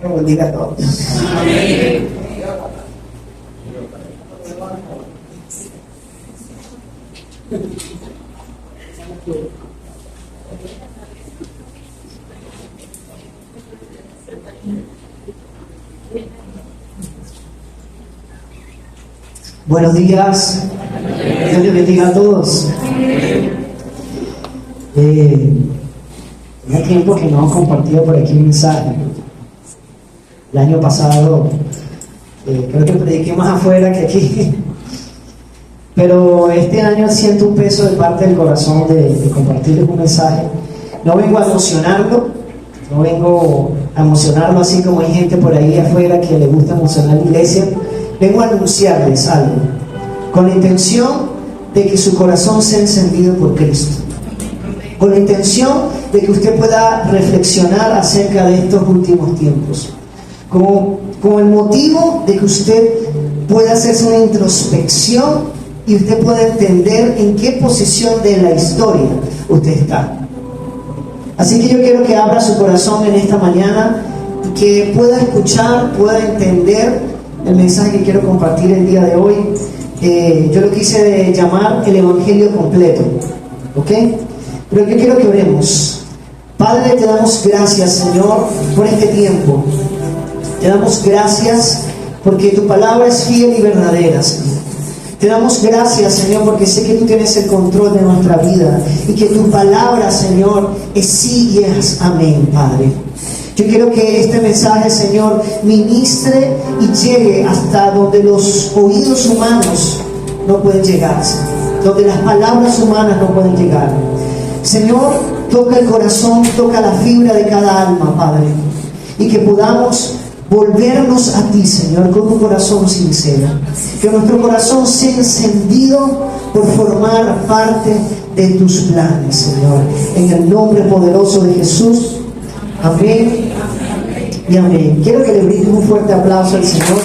Me bendiga a todos. Amén. Buenos días. Dios les bendiga a todos. Hace tiempo que no hemos compartido por aquí un mensaje. El año pasado creo que prediqué más afuera que aquí. Pero este año siento un peso de parte del corazón de compartirles un mensaje. No vengo a emocionarlo, no vengo a emocionarlo así como hay gente por ahí afuera que le gusta emocionar a la iglesia. Vengo a anunciarles algo, con la intención de que su corazón sea encendido por Cristo, con la intención de que usted pueda reflexionar acerca de estos últimos tiempos, con el motivo de que usted pueda hacerse una introspección y usted pueda entender en qué posición de la historia usted está. Así que yo quiero que abra su corazón en esta mañana y que pueda escuchar, pueda entender el mensaje que quiero compartir el día de hoy. Yo lo quise llamar el Evangelio completo, ¿ok? Pero yo quiero que oremos. Padre, te damos gracias, Señor, por este tiempo. Te damos gracias porque tu palabra es fiel y verdadera, Señor. Te damos gracias, Señor, porque sé que tú tienes el control de nuestra vida y que tu palabra, Señor, es sí y es amén, Padre. Yo quiero que este mensaje, Señor, ministre y llegue hasta donde los oídos humanos no pueden llegar, donde las palabras humanas no pueden llegar. Señor, toca el corazón, toca la fibra de cada alma, Padre, y que podamos volvernos a ti, Señor, con un corazón sincero. Que nuestro corazón sea encendido por formar parte de tus planes, Señor. En el nombre poderoso de Jesús. Amén y amén. Quiero que le brinden un fuerte aplauso al Señor.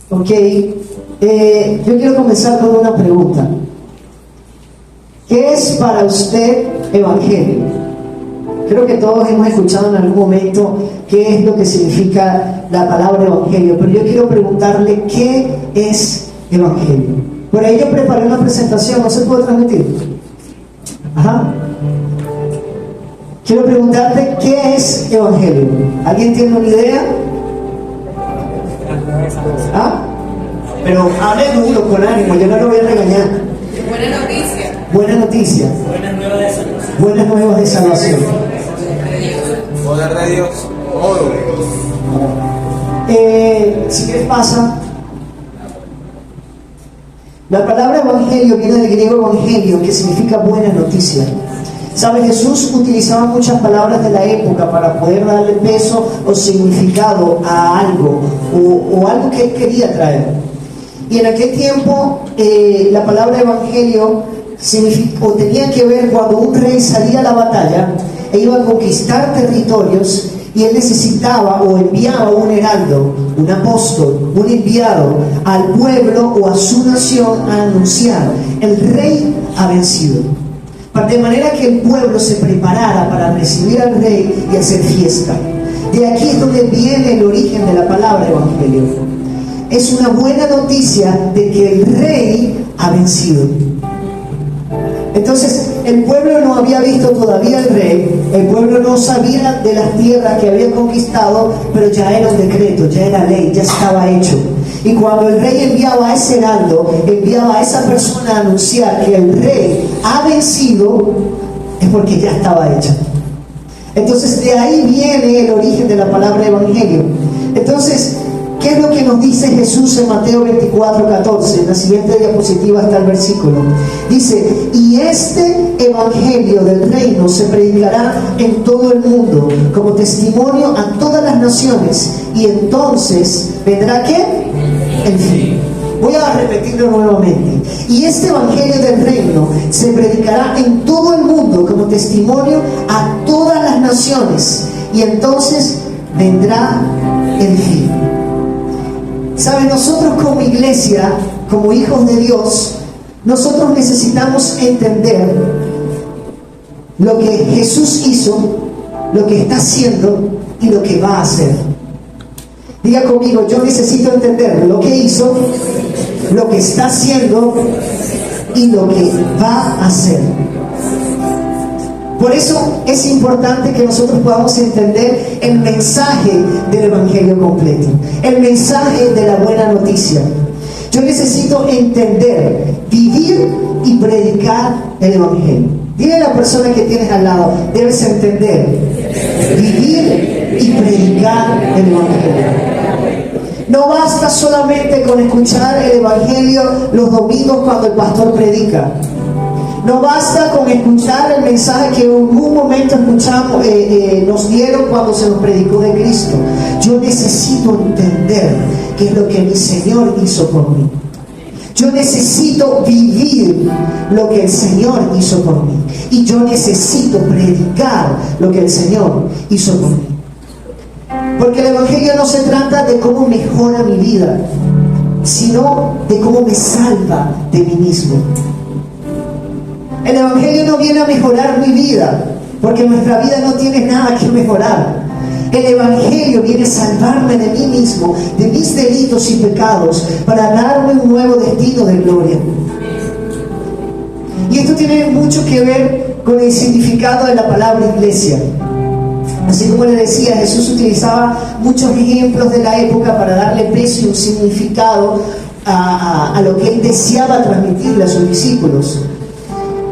Ok, yo quiero comenzar con una pregunta. ¿Qué es para usted evangelio? Creo que todos hemos escuchado en algún momento qué es lo que significa la palabra evangelio, pero yo quiero preguntarle qué es evangelio. Por ahí yo preparé una presentación, ¿no se puede transmitir? Ajá. Quiero preguntarte qué es evangelio. ¿Alguien tiene una idea? ¿Ah? Pero hable duro, con ánimo, yo no lo voy a regañar. Buena noticia. Buena noticia. Buenas nuevas de salvación. Buenas nuevas de salvación. Poder de Dios. Oro. Si quieres pasa. La palabra evangelio viene del griego evangelio, que significa buena noticia. ¿Sabe? Jesús utilizaba muchas palabras de la época para poder darle peso o significado a algo o algo que él quería traer. Y en aquel tiempo la palabra evangelio tenía que ver cuando un rey salía a la batalla e iba a conquistar territorios y él necesitaba o enviaba un heraldo, un apóstol, un enviado al pueblo o a su nación a anunciar: el rey ha vencido. De manera que el pueblo se preparara para recibir al rey y hacer fiesta. De aquí es donde viene el origen de la palabra evangelio. Es una buena noticia de que el rey ha vencido. Entonces, el pueblo no había visto todavía al rey, el pueblo no sabía de las tierras que había conquistado, pero ya era un decreto, ya era ley, ya estaba hecho. Y cuando el rey enviaba a ese heraldo, enviaba a esa persona a anunciar que el rey ha vencido, es porque ya estaba hecho. Entonces, de ahí viene el origen de la palabra evangelio. Entonces, ¿qué es lo que nos dice Jesús en Mateo 24:14? En la siguiente diapositiva está el versículo. Dice: y este evangelio del reino se predicará en todo el mundo como testimonio a todas las naciones, y entonces vendrá ¿qué? El fin. Voy a repetirlo nuevamente. Y este evangelio del reino se predicará en todo el mundo como testimonio a todas las naciones, y entonces vendrá el fin. ¿Saben? Nosotros como iglesia como hijos de Dios, nosotros necesitamos entender lo que Jesús hizo, lo que está haciendo y lo que va a hacer. Diga conmigo, yo necesito entender lo que hizo, lo que está haciendo y lo que va a hacer. Por eso es importante que nosotros podamos entender el mensaje del Evangelio completo, el mensaje de la buena noticia. Yo necesito entender, vivir y predicar el Evangelio. Dile a la persona que tienes al lado, debes entender, vivir y predicar el Evangelio. No basta solamente con escuchar el Evangelio los domingos cuando el pastor predica. No basta con escuchar el mensaje que en algún momento escuchamos, nos dieron cuando se nos predicó de Cristo. Yo necesito entender qué es lo que mi Señor hizo por mí. Yo necesito vivir lo que el Señor hizo por mí. Y yo necesito predicar lo que el Señor hizo por mí. Porque el Evangelio no se trata de cómo mejora mi vida, sino de cómo me salva de mí mismo. El Evangelio no viene a mejorar mi vida, porque nuestra vida no tiene nada que mejorar. El Evangelio viene a salvarme de mí mismo, de mis delitos y pecados, para darme un nuevo destino de gloria. Y esto tiene mucho que ver con el significado de la palabra iglesia. Así como le decía, Jesús utilizaba muchos ejemplos de la época para darle peso y un significado a lo que él deseaba transmitirle a sus discípulos.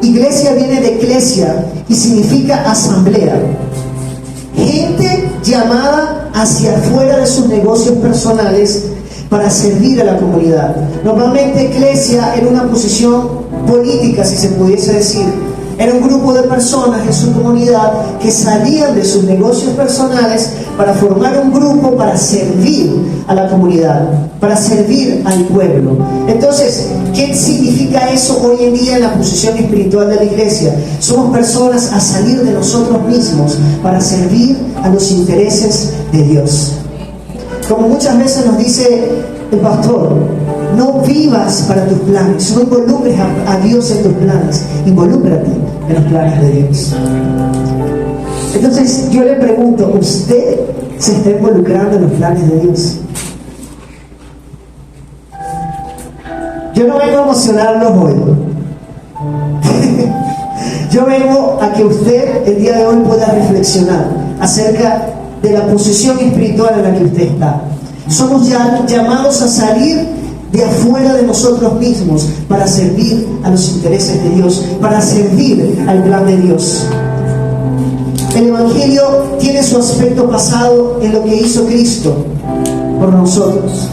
Iglesia viene de eclesia y significa asamblea. Gente llamada hacia afuera de sus negocios personales para servir a la comunidad. Normalmente eclesia era una posición política, si se pudiese decir. Era un grupo de personas en su comunidad que salían de sus negocios personales para formar un grupo para servir a la comunidad, para servir al pueblo. Entonces, ¿qué significa eso hoy en día en la posición espiritual de la iglesia? Somos personas a salir de nosotros mismos para servir a los intereses de Dios. Como muchas veces nos dice el pastor, no vivas para tus planes, no involucres a Dios en tus planes, involúcrate en los planes de Dios. Entonces yo le pregunto, ¿usted se está involucrando en los planes de Dios? Yo no vengo a emocionarlos hoy. Yo vengo a que usted el día de hoy pueda reflexionar acerca de la posición espiritual en la que usted está. Somos ya llamados a salir de afuera de nosotros mismos para servir a los intereses de Dios, para servir al plan de Dios. El Evangelio tiene su aspecto basado en lo que hizo Cristo por nosotros,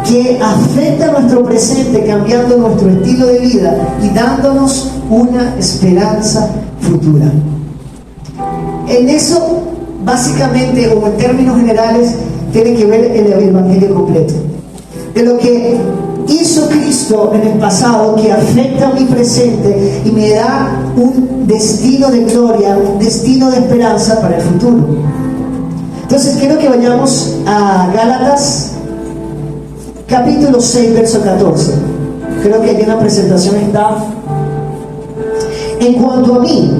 que afecta nuestro presente cambiando nuestro estilo de vida y dándonos una esperanza futura. En eso, básicamente, o en términos generales, tiene que ver el Evangelio completo. De lo que hizo Cristo en el pasado, que afecta a mi presente y me da un destino de gloria, un destino de esperanza para el futuro. Entonces quiero que vayamos a Gálatas capítulo 6, verso 14. Creo que aquí en la presentación está. En cuanto a mí,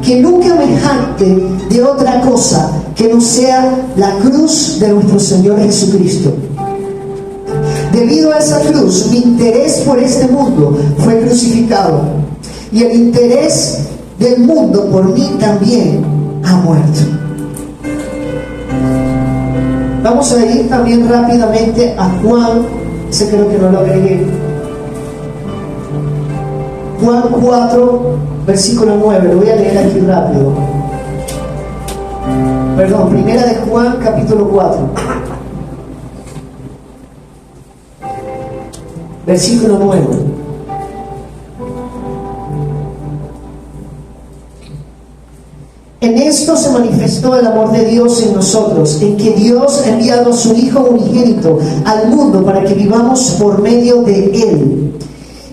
que nunca me jacte de otra cosa que no sea la cruz de nuestro Señor Jesucristo. Debido a esa cruz, mi interés por este mundo fue crucificado, y el interés del mundo por mí también ha muerto. Vamos a ir también rápidamente a Juan, ese creo que no lo agregué. Juan 4, versículo 9, lo voy a leer aquí rápido. Perdón, primera de Juan, capítulo 4. Versículo 9. En esto se manifestó el amor de Dios en nosotros, en que Dios ha enviado a su Hijo unigénito al mundo para que vivamos por medio de Él.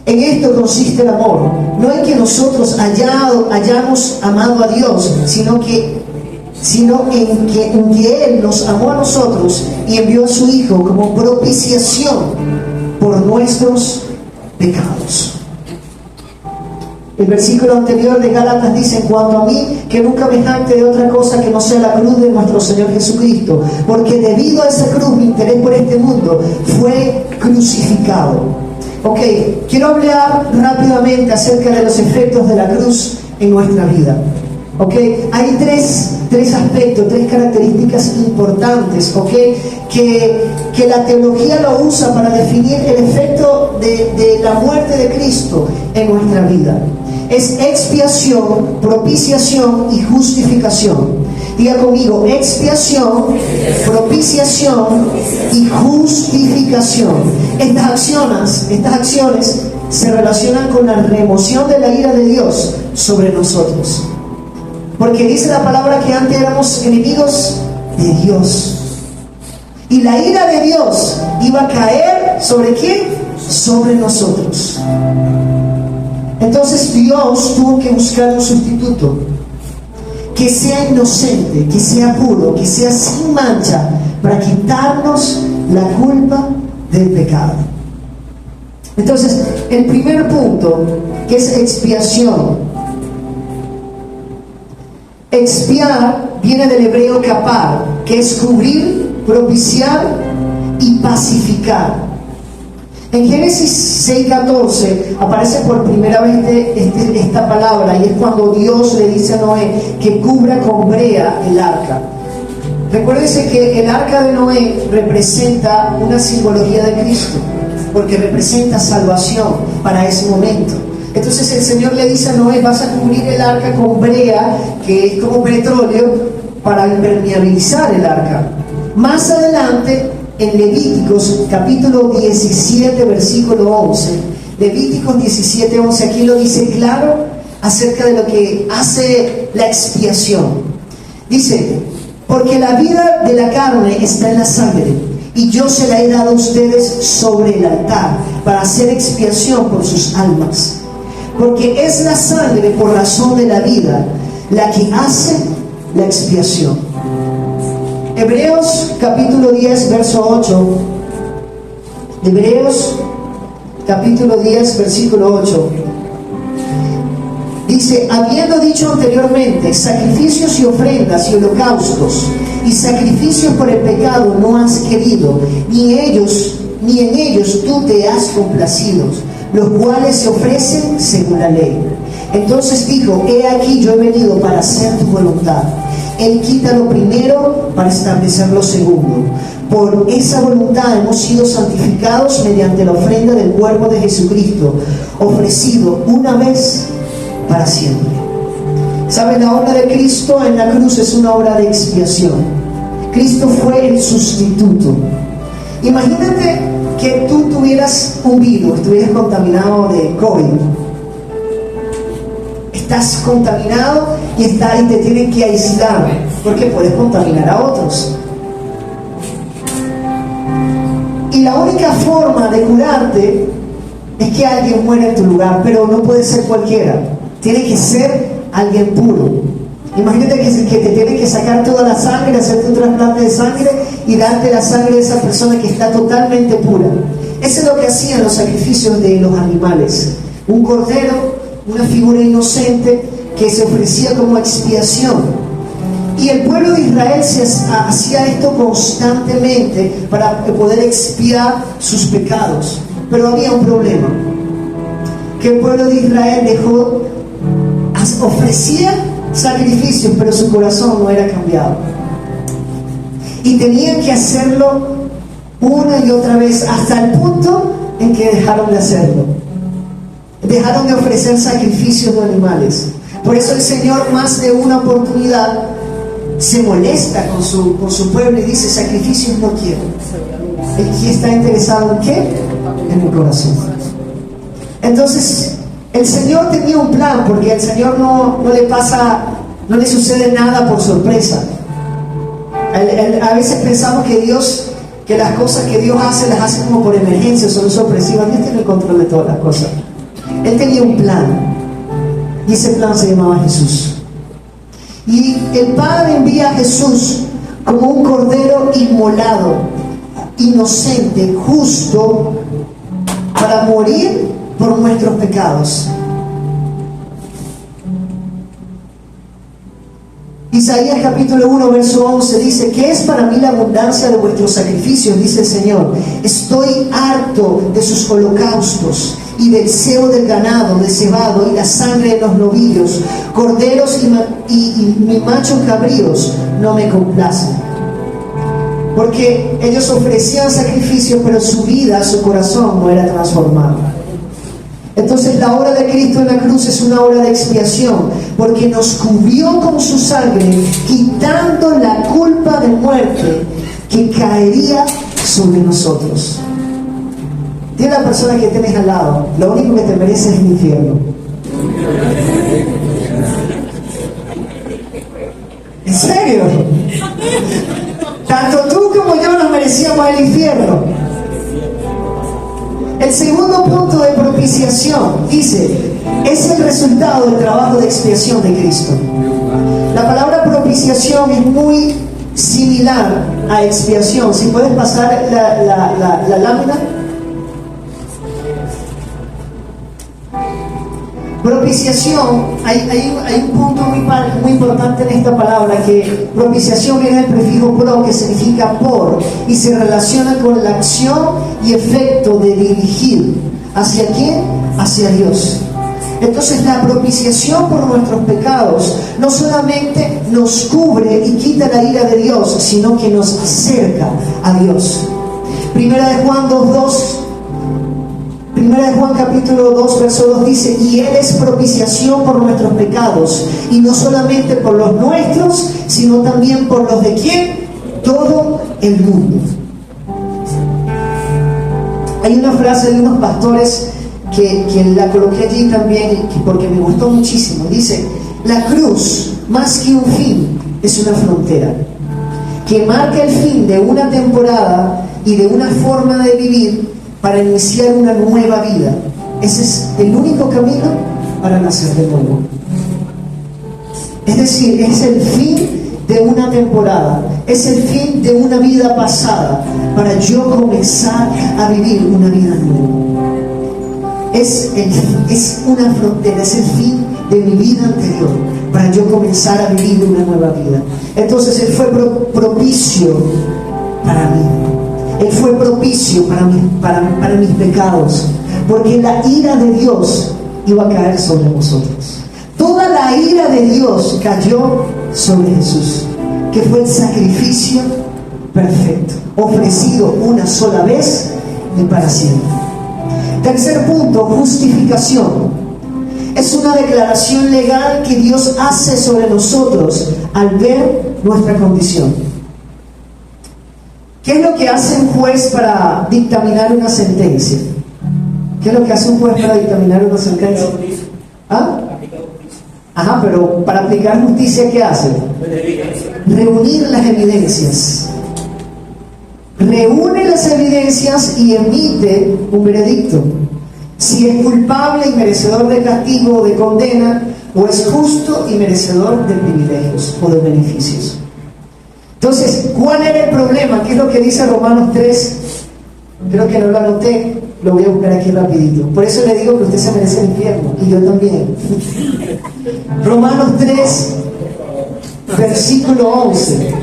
En esto consiste el amor, no en que nosotros hayamos amado a Dios, sino en que Él nos amó a nosotros y envió a su Hijo como propiciación por nuestros pecados. El versículo anterior de Gálatas dice: en cuanto a mí, que nunca me jacte de otra cosa que no sea la cruz de nuestro Señor Jesucristo, porque debido a esa cruz mi interés por este mundo fue crucificado. Ok, quiero hablar rápidamente acerca de los efectos de la cruz en nuestra vida. Ok, hay tres aspectos, tres características importantes, ok, que la teología lo usa para definir el efecto de la muerte de Cristo en nuestra vida. Es expiación, propiciación y justificación. Diga conmigo: expiación, propiciación y justificación. Estas acciones se relacionan con la remoción de la ira de Dios sobre nosotros. Porque dice la palabra que antes éramos enemigos de Dios. Y la ira de Dios iba a caer ¿sobre quién? Sobre nosotros. Entonces Dios tuvo que buscar un sustituto que sea inocente, que sea puro, que sea sin mancha, para quitarnos la culpa del pecado. Entonces, el primer punto, que es expiación. Expiar viene del hebreo kapar, que es cubrir, propiciar y pacificar. En Génesis 6:14 aparece por primera vez esta palabra, y es cuando Dios le dice a Noé que cubra con brea el arca. Recuérdense que el arca de Noé representa una simbología de Cristo, porque representa salvación para ese momento. Entonces el Señor le dice a Noé: vas a cubrir el arca con brea, que es como petróleo, para impermeabilizar el arca. Más adelante, en Levíticos capítulo 17 versículo 11, Levíticos 17:11, aquí lo dice claro acerca de lo que hace la expiación. Dice: porque la vida de la carne está en la sangre, y yo se la he dado a ustedes sobre el altar para hacer expiación por sus almas. Porque es la sangre, por razón de la vida, la que hace la expiación. Hebreos capítulo 10 verso 8. Hebreos capítulo 10 versículo 8 dice: habiendo dicho anteriormente, sacrificios y ofrendas y holocaustos y sacrificios por el pecado no has querido, ni en ellos tú te has complacido, los cuales se ofrecen según la ley. Entonces dijo: he aquí, yo he venido para hacer tu voluntad. Él quita lo primero para establecer lo segundo. Por esa voluntad hemos sido santificados mediante la ofrenda del cuerpo de Jesucristo, ofrecido una vez para siempre. ¿Saben? La obra de Cristo en la cruz es una obra de expiación. Cristo fue el sustituto. Imagínate que tú tuvieras un virus, estuvieras contaminado de COVID. Estás contaminado y te tienen que aislar, porque puedes contaminar a otros. Y la única forma de curarte es que alguien muera en tu lugar, pero no puede ser cualquiera. Tiene que ser alguien puro. Imagínate que te tienen que sacar toda la sangre, hacerte un trasplante de sangre y darte la sangre de esa persona que está totalmente pura. Eso es lo que hacían los sacrificios de los animales. Un cordero, una figura inocente que se ofrecía como expiación. Y el pueblo de Israel hacía esto constantemente para poder expiar sus pecados. Pero había un problema, que el pueblo de Israel ofrecía sacrificios, pero su corazón no era cambiado. Y tenían que hacerlo una y otra vez, hasta el punto en que dejaron de hacerlo. Dejaron de ofrecer sacrificios de animales. Por eso el Señor, más de una oportunidad, se molesta con su pueblo y dice: sacrificios no quiero. ¿Él está interesado en qué? En el corazón. Entonces el Señor tenía un plan, porque al Señor no le sucede nada por sorpresa. A veces pensamos que las cosas que Dios hace, las hace como por emergencia, son sorpresivas. Dios tiene el control de todas las cosas. Él tenía un plan, y ese plan se llamaba Jesús. Y el Padre envía a Jesús como un cordero inmolado, inocente, justo, para morir por nuestros pecados. Isaías capítulo 1 verso 11 dice: ¿qué es para mí la abundancia de vuestros sacrificios? Dice el Señor. Estoy harto de sus holocaustos y del cebo del ganado, del cebado y la sangre de los novillos, corderos y machos cabríos no me complacen. Porque ellos ofrecían sacrificios, pero su vida, su corazón no era transformado. Entonces la obra de Cristo en la cruz es una obra de expiación, porque nos cubrió con su sangre, quitando la culpa de muerte que caería sobre nosotros. Dile a la persona que tienes al lado: lo único que te mereces es el infierno. ¿En serio? Tanto tú como yo nos merecíamos el infierno. El segundo punto de propiciación, dice, es el resultado del trabajo de expiación de Cristo. La palabra propiciación es muy similar a expiación. Si puedes pasar la lámina. Propiciación, hay un punto muy importante en esta palabra, que propiciación viene del prefijo pro, que significa por, y se relaciona con la acción y efecto de dirigir. ¿Hacia quién? Hacia Dios. Entonces la propiciación por nuestros pecados no solamente nos cubre y quita la ira de Dios, sino que nos acerca a Dios. Primera de Juan 2:2. Primera de Juan capítulo 2 verso 2 dice: y Él es propiciación por nuestros pecados, y no solamente por los nuestros, sino también por los de ¿quién? Todo el mundo. Hay una frase de unos pastores que la coloqué allí también porque me gustó muchísimo. Dice: la cruz, más que un fin, es una frontera que marca el fin de una temporada y de una forma de vivir para iniciar una nueva vida. Ese es el único camino para nacer de nuevo. Es decir, es el fin de una temporada, es el fin de una vida pasada, para yo comenzar a vivir una vida nueva. Es una frontera, es el fin de mi vida anterior, para yo comenzar a vivir una nueva vida. Entonces Él fue propicio para mí. Él fue propicio para mis pecados, porque la ira de Dios iba a caer sobre nosotros. Toda la ira de Dios cayó sobre Jesús, que fue el sacrificio perfecto, ofrecido una sola vez y para siempre. Tercer punto, justificación. Es una declaración legal que Dios hace sobre nosotros al ver nuestra condición. ¿Qué es lo que hace un juez para dictaminar una sentencia? ¿Qué es lo que hace un juez para dictaminar una sentencia? ¿Ah? Ajá, pero para aplicar justicia, ¿qué hace? Reunir las evidencias. Reúne las evidencias y emite un veredicto. Si es culpable y merecedor de castigo o de condena, o es justo y merecedor de privilegios o de beneficios. Entonces, ¿cuál era el problema? ¿Qué es lo que dice Romanos 3? Creo que no lo anoté, lo voy a buscar aquí rapidito. Por eso le digo que usted se merece el infierno, y yo también. Romanos 3, versículo 11.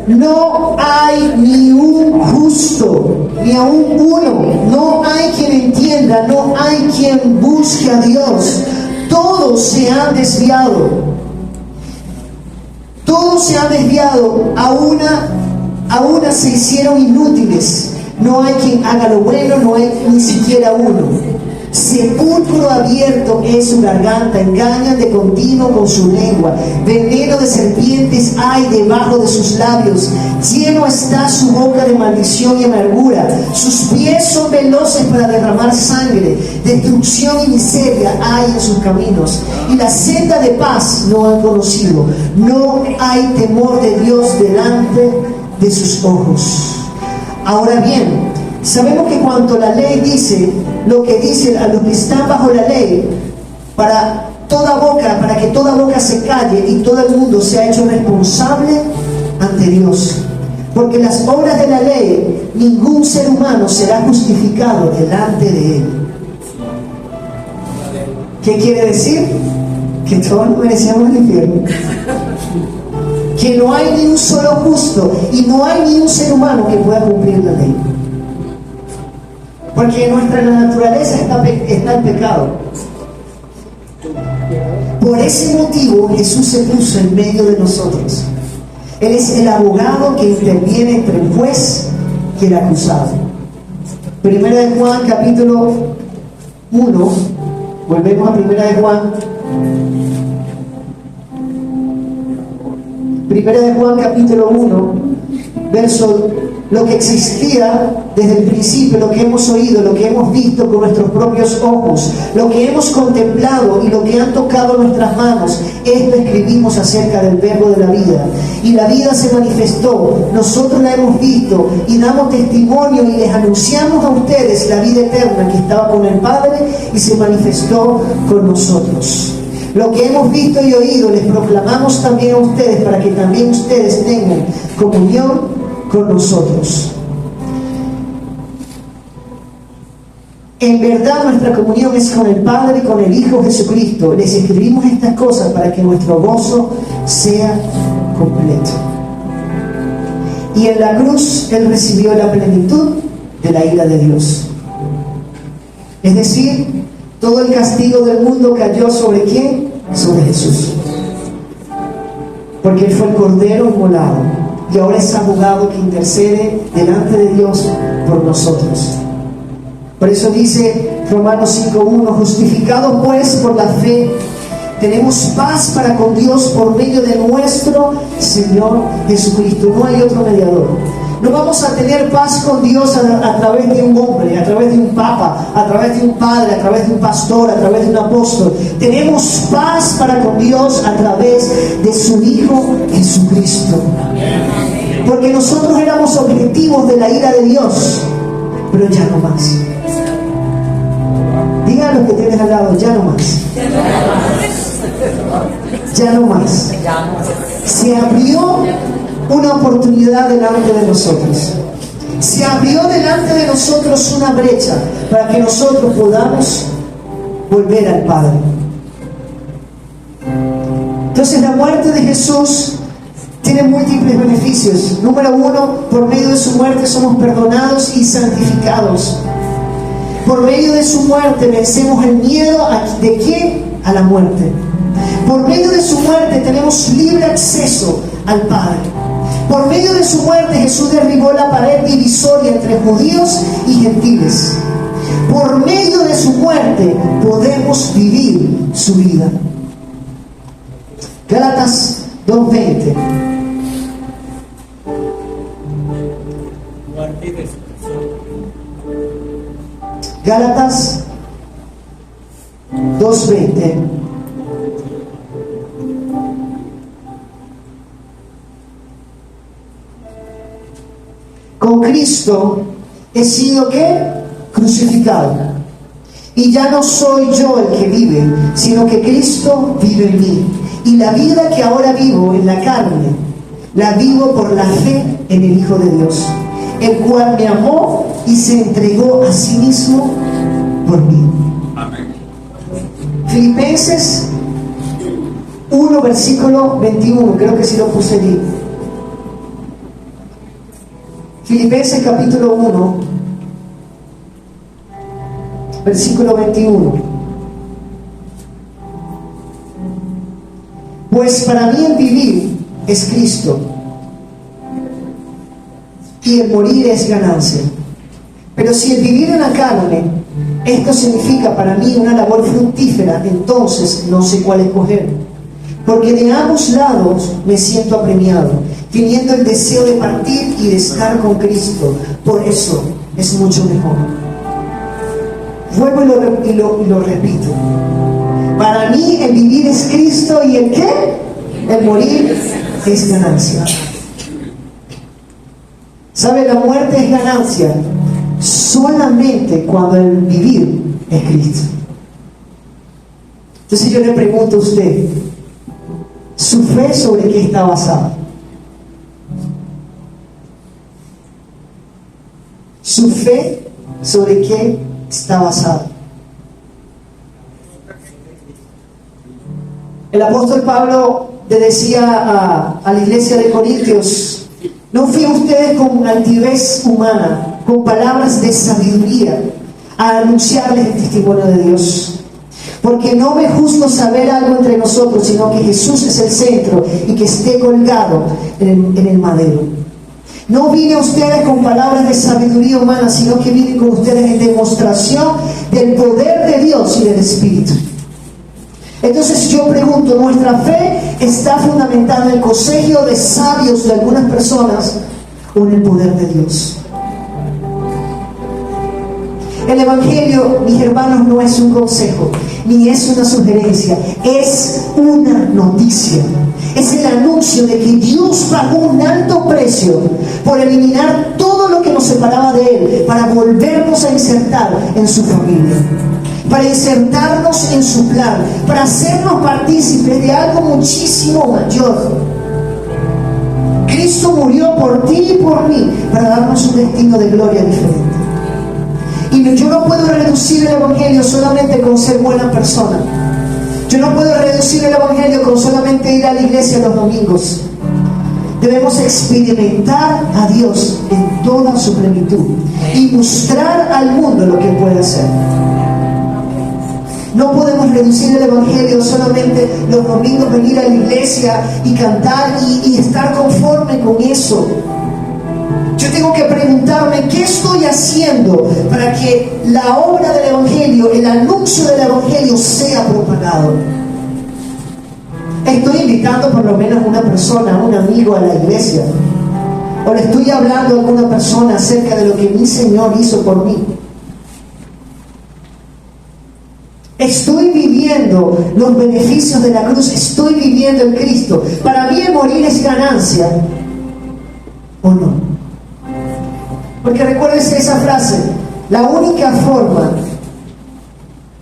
No hay ni un justo, ni aún uno. No hay quien entienda, no hay quien busque a Dios. Todos se han desviado. Todos se han desviado, a una se hicieron inútiles. No hay quien haga lo bueno, no hay ni siquiera uno. Sepulcro abierto es su garganta, engañan de continuo con su lengua. Veneno de serpientes hay debajo de sus labios. Lleno está su boca de maldición y amargura. Sus pies son veloces para derramar sangre. Destrucción y miseria hay en sus caminos, y la senda de paz no han conocido. No hay temor de Dios delante de sus ojos. Ahora bien, sabemos que cuando la ley dice lo que dice a los que están bajo la ley, para que toda boca se calle y todo el mundo sea hecho responsable ante Dios. Porque las obras de la ley, ningún ser humano será justificado delante de él. ¿Qué quiere decir? Que todos merecemos el infierno. Que no hay ni un solo justo y no hay ni un ser humano que pueda cumplir la ley. Porque en nuestra naturaleza está el pecado. Por ese motivo Jesús se puso en medio de nosotros. Él es el abogado que interviene entre el juez y el acusado. Primera de Juan capítulo 1. Volvemos a Primera de Juan. Primera de Juan capítulo 1, verso, lo que existía desde el principio, lo que hemos oído, lo que hemos visto con nuestros propios ojos, lo que hemos contemplado y lo que han tocado nuestras manos, esto escribimos acerca del verbo de la vida. Y la vida se manifestó, nosotros la hemos visto y damos testimonio y les anunciamos a ustedes la vida eterna que estaba con el Padre y se manifestó con nosotros. Lo que hemos visto y oído les proclamamos también a ustedes para que también ustedes tengan comunión con nosotros. En verdad nuestra comunión es con el Padre y con el Hijo Jesucristo. Les escribimos estas cosas para que nuestro gozo sea completo. Y en la cruz Él recibió la plenitud de la ira de Dios. Es decir, todo el castigo del mundo cayó ¿sobre quién? Sobre Jesús. Porque Él fue el Cordero inmolado y ahora es abogado que intercede delante de Dios por nosotros. Por eso dice Romanos 5:1, justificados pues por la fe, tenemos paz para con Dios por medio de nuestro Señor Jesucristo. No hay otro mediador. No vamos a tener paz con Dios a través de un hombre, a través de un papa, a través de un padre, a través de un pastor, a través de un apóstol. Tenemos paz para con Dios a través de su Hijo Jesucristo. Porque nosotros éramos objetivos de la ira de Dios, pero ya no más. Digan a los que tienes al lado, ya no más. Ya no más. Se abrió una oportunidad delante de nosotros. Se abrió delante de nosotros una brecha para que nosotros podamos volver al Padre. Entonces la muerte de Jesús tiene múltiples beneficios. Número uno, por medio de su muerte somos perdonados y santificados. Por medio de su muerte vencemos el miedo ¿de quién? A la muerte. Por medio de su muerte tenemos libre acceso al Padre. Por medio de su muerte Jesús derribó la pared divisoria entre judíos y gentiles. Por medio de su muerte podemos vivir su vida. Gálatas 2:20. Gálatas 2:20. Con Cristo he sido ¿qué? Crucificado. Y ya no soy yo el que vive, sino que Cristo vive en mí. Y la vida que ahora vivo en la carne, la vivo por la fe en el Hijo de Dios, el cual me amó y se entregó a sí mismo por mí. Amén. Filipenses 1, versículo 21, creo que sí lo puse allí. Filipenses capítulo 1, versículo 21. Pues para mí el vivir es Cristo y el morir es ganancia. Pero si el vivir en la carne, esto significa para mí una labor fructífera, entonces no sé cuál escoger. Porque de ambos lados me siento apremiado, teniendo el deseo de partir y de estar con Cristo. Por eso es mucho mejor. Vuelvo y lo repito. Para mí el vivir es Cristo y el ¿qué? El morir es ganancia. ¿Sabe? La muerte es ganancia solamente cuando el vivir es Cristo. Entonces yo le pregunto a usted, ¿su fe sobre qué está basada? Su fe, ¿sobre qué está basada? El apóstol Pablo le decía a la iglesia de Corintios: no fui a ustedes con altivez humana, con palabras de sabiduría, a anunciarles el testimonio de Dios. Porque no me juzgo saber algo entre nosotros, sino que Jesús es el centro y que esté colgado en el madero. No vine a ustedes con palabras de sabiduría humana, sino que vine con ustedes en demostración del poder de Dios y del Espíritu. Entonces yo pregunto, ¿nuestra fe está fundamentada en el consejo de sabios de algunas personas o en el poder de Dios? El Evangelio, mis hermanos, no es un consejo, ni es una sugerencia, es una noticia. Es el anuncio de que Dios pagó un alto precio por eliminar todo lo que nos separaba de Él, para volvernos a insertar en su familia, para insertarnos en su plan, para hacernos partícipes de algo muchísimo mayor. Cristo murió por ti y por mí para darnos un destino de gloria diferente. Y yo no puedo reducir el Evangelio solamente con ser buena persona. Yo no puedo reducir el Evangelio con solamente ir a la iglesia los domingos. Debemos experimentar a Dios en toda su plenitud y mostrar al mundo lo que puede hacer. No podemos reducir el Evangelio solamente los domingos, venir a la iglesia y cantar y estar conforme con eso. Yo tengo que preguntarme, ¿qué estoy haciendo para que la obra del Evangelio, el anuncio del Evangelio sea propagado? Estoy invitando por lo menos a una persona, a un amigo a la iglesia, o le estoy hablando a alguna persona acerca de lo que mi Señor hizo por mí. Estoy viviendo los beneficios de la cruz, estoy viviendo en Cristo. Para mí el morir es ganancia, ¿o no? Porque recuérdense esa frase: la única forma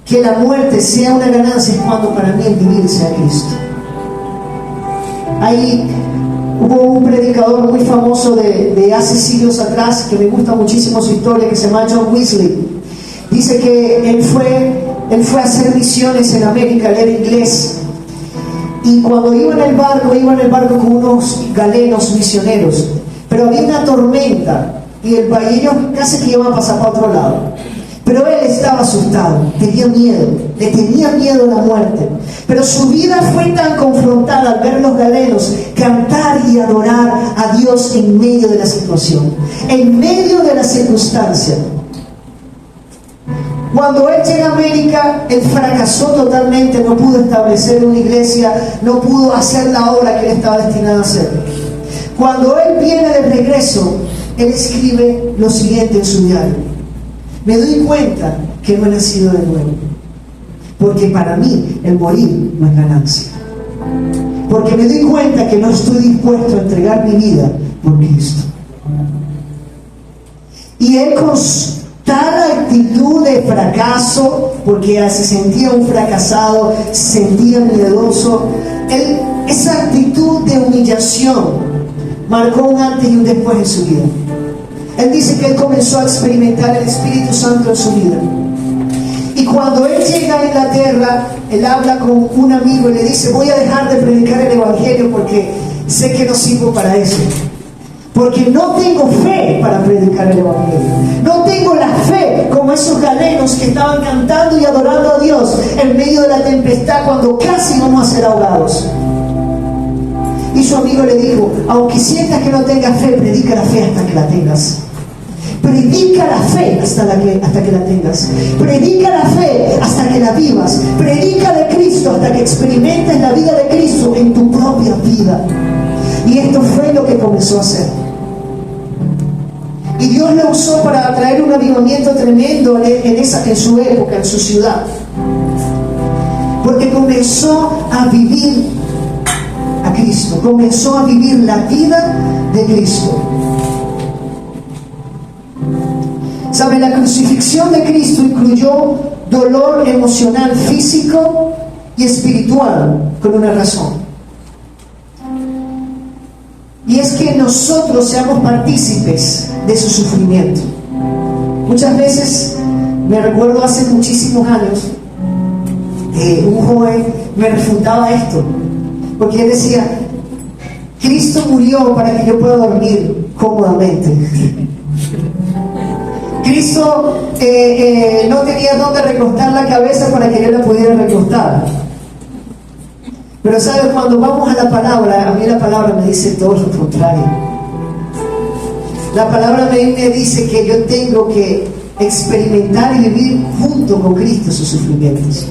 que la muerte sea una ganancia es cuando para mí el vivir sea Cristo. Ahí hubo un predicador muy famoso de hace siglos atrás, que me gusta muchísimo su historia, que se llama John Wesley. Dice que él fue a hacer misiones en América, él era inglés, y cuando iba en el barco con unos galenos misioneros, pero había una tormenta y ellos casi que iban a pasar para otro lado, pero él estaba asustado, tenía miedo, le tenía miedo a la muerte, pero su vida fue tan confrontada al ver los galenos cantar y adorar a Dios en medio de la situación, en medio de la circunstancia. Cuando él llega a América, él fracasó totalmente, no pudo establecer una iglesia, no pudo hacer la obra que él estaba destinado a hacer. Cuando él viene de regreso, él escribe lo siguiente en su diario: me doy cuenta que no he nacido de nuevo, porque para mí el morir no es ganancia, porque me doy cuenta que no estoy dispuesto a entregar mi vida por Cristo. Y él con tal actitud de fracaso, porque se sentía un fracasado, se sentía miedoso, esa actitud de humillación marcó un antes y un después en su vida. Él dice que él comenzó a experimentar el Espíritu Santo en su vida. Y cuando él llega a Inglaterra, él habla con un amigo y le dice: voy a dejar de predicar el Evangelio porque sé que no sirvo para eso. Porque no tengo fe para predicar el Evangelio. No tengo la fe como esos galenos que estaban cantando y adorando a Dios en medio de la tempestad, cuando casi vamos a ser ahogados. Y su amigo le dijo: aunque sientas que no tengas fe, predica la fe hasta que la tengas. Predica la fe hasta que la tengas. Predica la fe hasta que la vivas. Predica de Cristo hasta que experimentes la vida de Cristo en tu propia vida. Y esto fue lo que comenzó a hacer. Y Dios lo usó para traer un avivamiento tremendo en su época, en su ciudad. Porque comenzó a vivir a Cristo, comenzó a vivir la vida de Cristo. ¿Sabe? La crucifixión de Cristo incluyó dolor emocional, físico y espiritual, con una razón. Y es que nosotros seamos partícipes de su sufrimiento. Muchas veces me recuerdo hace muchísimos años, un joven me refutaba esto, porque él decía: Cristo murió para que yo pueda dormir cómodamente. Cristo no tenía dónde recostar la cabeza para que yo la pudiera recostar. Pero ¿sabes? Cuando vamos a la palabra, a mí la palabra me dice todo lo contrario. La palabra me dice que yo tengo que experimentar y vivir junto con Cristo sus sufrimientos.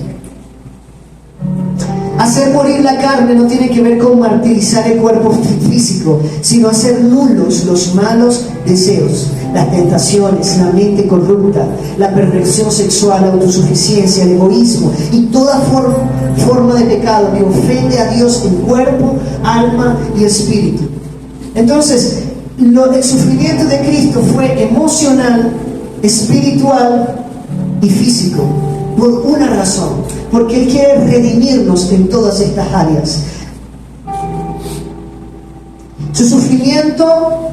Hacer morir la carne no tiene que ver con martirizar el cuerpo físico, sino hacer nulos los malos deseos, las tentaciones, la mente corrupta, la perversión sexual, la autosuficiencia, el egoísmo y toda forma de pecado que ofende a Dios en cuerpo, alma y espíritu. Entonces, el sufrimiento de Cristo fue emocional, espiritual y físico, por una razón, porque Él quiere redimirnos en todas estas áreas. Su sufrimiento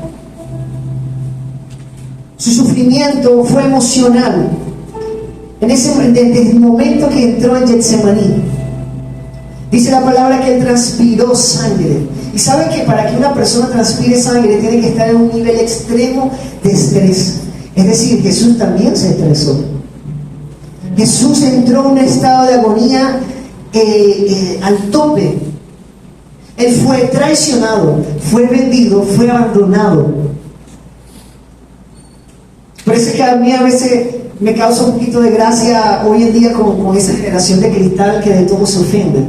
fue emocional. Desde el momento que entró en Getsemaní, dice la palabra que Él transpiró sangre. Y saben que para que una persona transpire sangre tiene que estar en un nivel extremo de estrés. Es decir, Jesús también se estresó. Jesús entró en un estado de agonía al tope. Él fue traicionado, fue vendido, fue abandonado. Por eso es que a mí a veces me causa un poquito de gracia hoy en día con esa generación de cristal que de todo se ofende.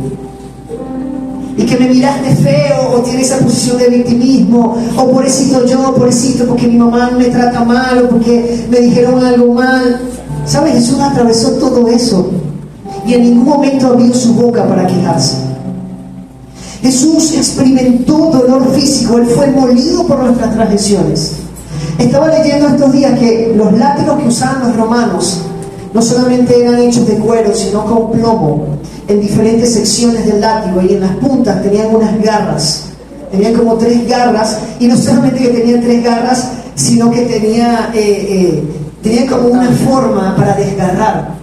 Y que me miraste feo, o tiene esa posición de victimismo, o pobrecito yo, pobrecito porque mi mamá me trata mal, o porque me dijeron algo mal. ¿Sabes? Jesús atravesó todo eso y en ningún momento abrió su boca para quejarse. Jesús experimentó dolor físico, Él fue molido por nuestras transgresiones. Estaba leyendo estos días que los látigos que usaban los romanos no solamente eran hechos de cuero, sino con plomo, en diferentes secciones del látigo, y en las puntas tenían unas garras. Tenían como 3 garras, y no solamente que tenían 3 garras, sino que tenían como una forma para desgarrar.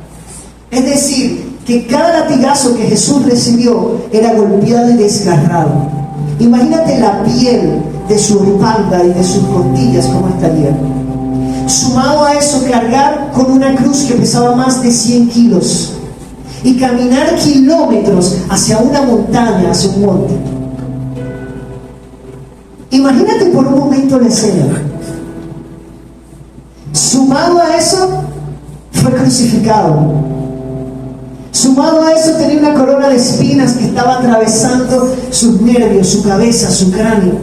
Es decir, que cada latigazo que Jesús recibió era golpeado y desgarrado. Imagínate la piel de su espalda y de sus costillas como estaría. Sumado a eso, cargar con una cruz que pesaba más de 100 kilos y caminar kilómetros hacia una montaña, hacia un monte. Imagínate por un momento la escena. Sumado a eso, fue crucificado. Sumado a eso, tenía una corona de espinas que estaba atravesando sus nervios, su cabeza, su cráneo.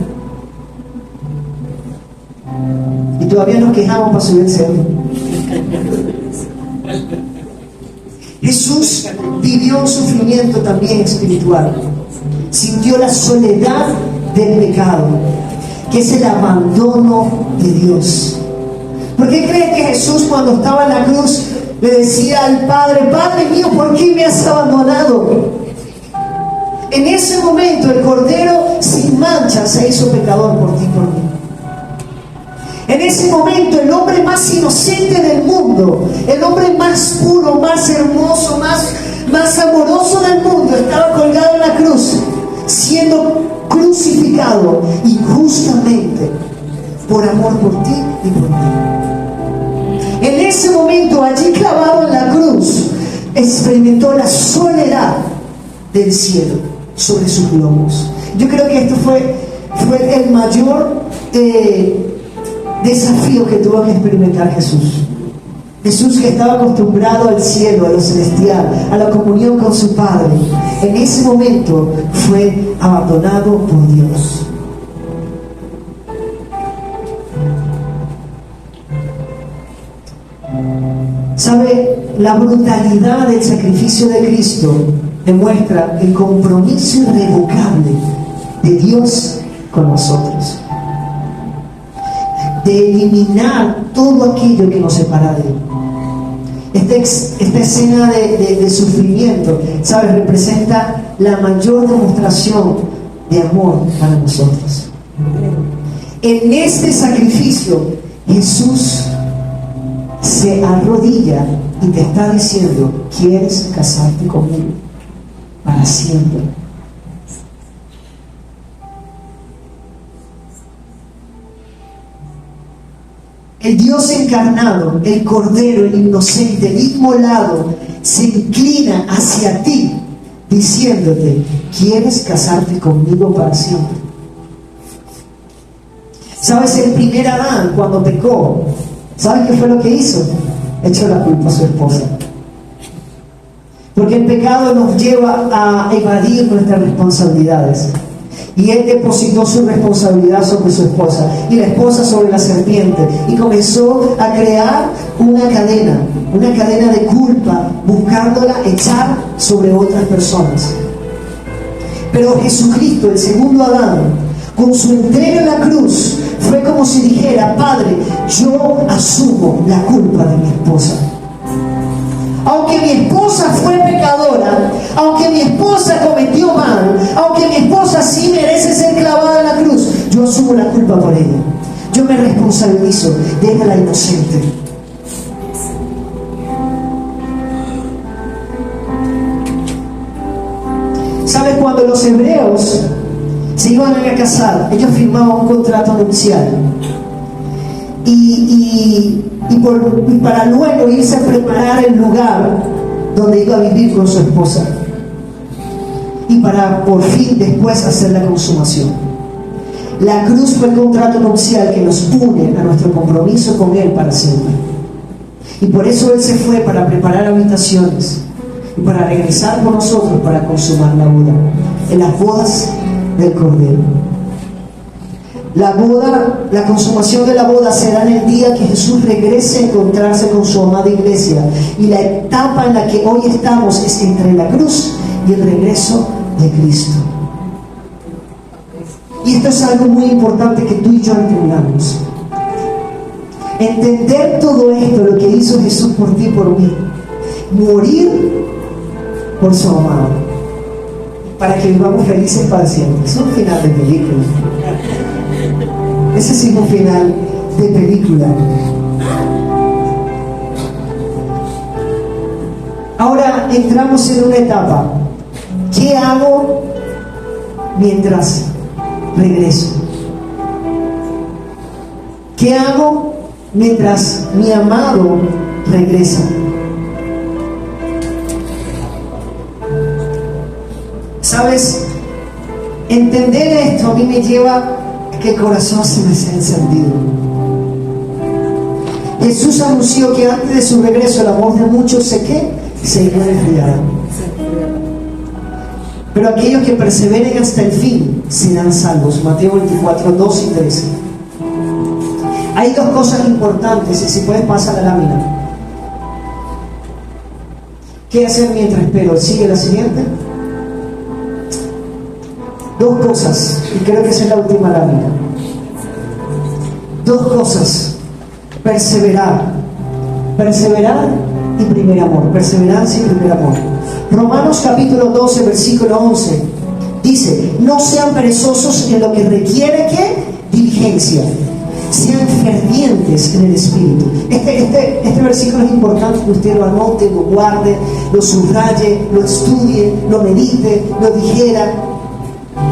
Y todavía nos quejamos para subir el cerro. Jesús vivió un sufrimiento también espiritual. Sintió la soledad del pecado, que es el abandono de Dios. ¿Por qué crees que Jesús, cuando estaba en la cruz, le decía al Padre: Padre mío, ¿por qué me has abandonado? En ese momento el Cordero sin mancha se hizo pecador por ti y por mí. En ese momento el hombre más inocente del mundo, el hombre más puro, más hermoso, más amoroso del mundo, estaba colgado en la cruz, siendo crucificado injustamente por amor por ti y por mí. En ese momento, allí clavado en la cruz, experimentó la soledad del cielo sobre sus lomos. Yo creo que esto fue el mayor desafío que tuvo que experimentar Jesús. Jesús, que estaba acostumbrado al cielo, a lo celestial, a la comunión con su Padre, en ese momento fue abandonado por Dios. ¿Sabe? La brutalidad del sacrificio de Cristo demuestra el compromiso irrevocable de Dios con nosotros, de eliminar todo aquello que nos separa de Él. Esta escena de sufrimiento, ¿sabes?, representa la mayor demostración de amor para nosotros. En este sacrificio, Jesús se arrodilla y te está diciendo: ¿quieres casarte conmigo para siempre? El Dios encarnado, el Cordero, el inocente, el inmolado, se inclina hacia ti diciéndote: ¿quieres casarte conmigo para siempre? ¿Sabes? El primer Adán, cuando pecó, ¿sabes qué fue lo que hizo? Echó la culpa a su esposa. Porque el pecado nos lleva a evadir nuestras responsabilidades. Y él depositó su responsabilidad sobre su esposa y la esposa sobre la serpiente, y comenzó a crear una cadena de culpa, buscándola echar sobre otras personas. Pero Jesucristo, el segundo Adán, con su entrega en la cruz, fue como si dijera: Padre, yo asumo la culpa de mi esposa. Aunque mi esposa fue pecadora, aunque mi esposa cometió mal, aunque mi esposa sí merece ser clavada en la cruz, yo asumo la culpa por ella. Yo me responsabilizo, déjala inocente. ¿Sabes? Cuando los hebreos se iban a casar, ellos firmaban un contrato nupcial. Y para luego irse a preparar el lugar donde iba a vivir con su esposa, y para por fin después hacer la consumación. La cruz fue el contrato nupcial que nos une a nuestro compromiso con Él para siempre. Y por eso Él se fue para preparar habitaciones y para regresar con nosotros para consumar la boda, en las bodas del Cordero. La boda, la consumación de la boda será en el día que Jesús regrese a encontrarse con su amada iglesia. Y la etapa en la que hoy estamos es entre la cruz y el regreso de Cristo. Y esto es algo muy importante que tú y yo entendamos. Entender todo esto, lo que hizo Jesús por ti y por mí. Morir por su amado, para que vivamos felices para siempre. Es un final de película. Ese es un final de película. Ahora entramos en una etapa. ¿Qué hago mientras regreso? ¿Qué hago mientras mi amado regresa? ¿Sabes? Entender esto a mí me lleva a que el corazón se me sea encendido. Jesús anunció que antes de su regreso el amor de muchos se iba a enfriar. Pero aquellos que perseveren hasta el fin serán salvos. Mateo 24, 2 y 13. Hay dos cosas importantes, y si puedes pasar la lámina. ¿Qué hacer mientras espero? ¿Sigue la siguiente? Dos cosas, y creo que esa es la última lámina. Dos cosas: perseverar y primer amor. Perseverancia y primer amor. Romanos capítulo 12, versículo 11 dice: no sean perezosos en lo que requiere diligencia, sean fervientes en el espíritu. Este versículo es importante que usted lo anote, lo guarde, lo subraye, lo estudie, lo medite, lo digiera.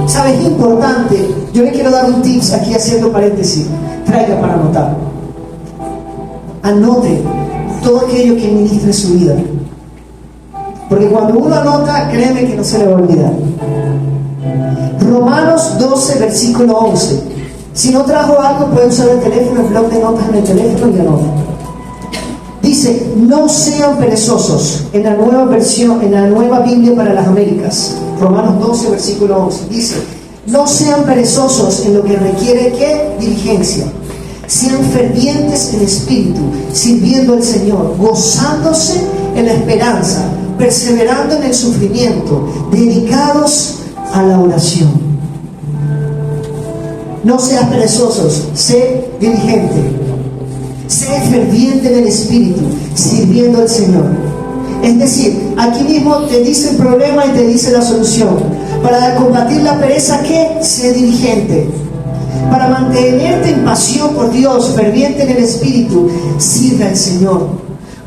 ¿Sabes? Es importante. Yo le quiero dar un tips aquí, haciendo paréntesis. Traiga para anotar. Anote todo aquello que ministre su vida. Porque cuando uno anota, créeme que no se le va a olvidar. Romanos 12, versículo 11. Si no trajo algo, puede usar el teléfono, el blog de notas en el teléfono y anota. Dice: no sean perezosos. En la nueva versión, en la nueva Biblia para las Américas, Romanos 12, versículo 11, dice: no sean perezosos en lo que requiere diligencia. Sean fervientes en espíritu, sirviendo al Señor, gozándose en la esperanza, perseverando en el sufrimiento, dedicados a la oración. No seas perezosos, sé diligente, sé ferviente en el espíritu, sirviendo al Señor. Es decir, aquí mismo te dice el problema y te dice la solución. Para combatir la pereza, ¿qué? Sé diligente. Para mantenerte en pasión por Dios, ferviente en el Espíritu, sirve al Señor.